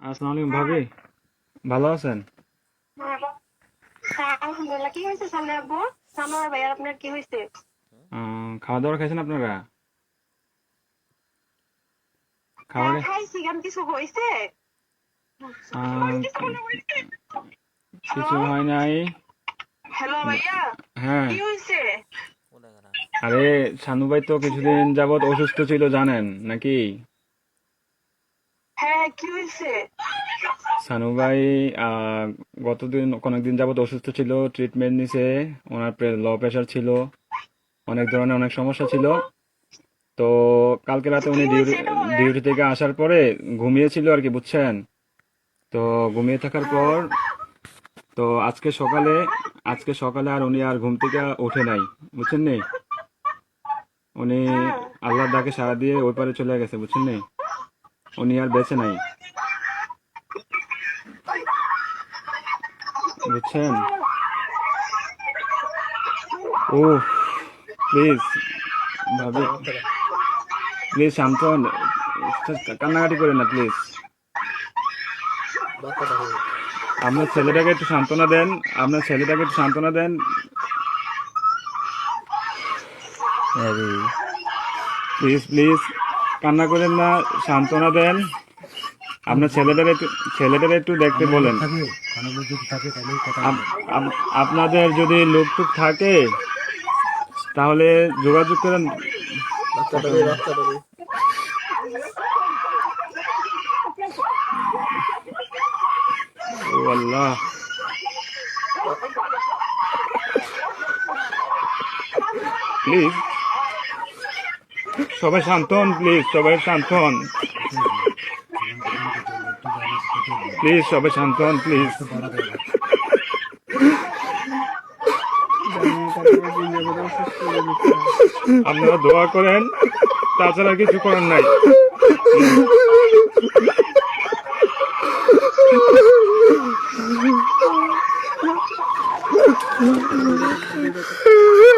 আসসালামু আলাইকুম ভাবি, ভালো আছেন? হ্যাঁ, আলহামদুলিল্লাহ। কি হয়েছে সামনে আব্বু? সানোয়ার ভাই, আর আপনার কি হয়েছে? খাওয়া দাওয়া খাইছেন আপনারা? খাবার হ্যাঁ, খাইছি। কেন, কিছু হয়েছে? আহ, কিছু হয় নাই। হ্যালো ভাইয়া, হ্যাঁ। কি হয়েছে? আরে, শানু ভাই তো কিছুদিন যাবত অসুস্থ ছিল জানেন নাকি? হ্যাঁ, কি হয়েছে? শানু ভাই আহ, গতদিন অনেকদিন যাবত অসুস্থ ছিল, ট্রিটমেন্ট নিছে। ওনার লো প্রেশার ছিল, অনেক ধরনের অনেক সমস্যা ছিল। তো কালকে রাতে কি উনি হয়েছে এটা বলেন। ডিউটি থেকে আসার পরে ঘুমিয়েছিল আর কি, বুঝছেন? তো ঘুমিয়ে থাকার হ্যাঁ। পর তো আজকে সকালে আর উনি আর ঘুম থেকে ওঠে নাই, বুঝছেন নি? উনি হ্যাঁ। আল্লাহর ডাকে সাড়া দিয়ে ওই পারে চলে গেছে, বুঝছেন নি? উনি আর বেঁচে নাই, বুঝছেন? ও, প্লিজ ভাবি, প্লিজ শান্ত হন। কান্নাকাটি করেন না প্লিজ। আপনার ছেলেটাকে একটু সান্ত্বনা দেন। আপনার ছেলেটাকে একটু সান্ত্বনা দেন। প্লিজ প্লিজ, কান্না করেন না, সান্ত্বনা দেন। আপনার ছেলেটারে একটু দেখতে আমার লোক বলেন। থাকে, আমার লোক যদি থাকে তাহলে কথা আপ- বলবো। আপনাদের যদি লোকটুক থাকে তাহলে যোগাযোগ করেন। কথা বলেন। ও আল্লাহ, প্লিজ সবাই শান্ত হন, প্লিজ সবাই শান্ত হন, এটাই বলে জীবন জীবনকে যে লোকটুকু আনিস এটাই বলে প্লিজ সবাই শান্ত হন, প্লিজ। লোকটা বাড়া দেয় না। আপনারা দোয়া করেন, তাছাড়া কিছু করার নাই। প্লিজ।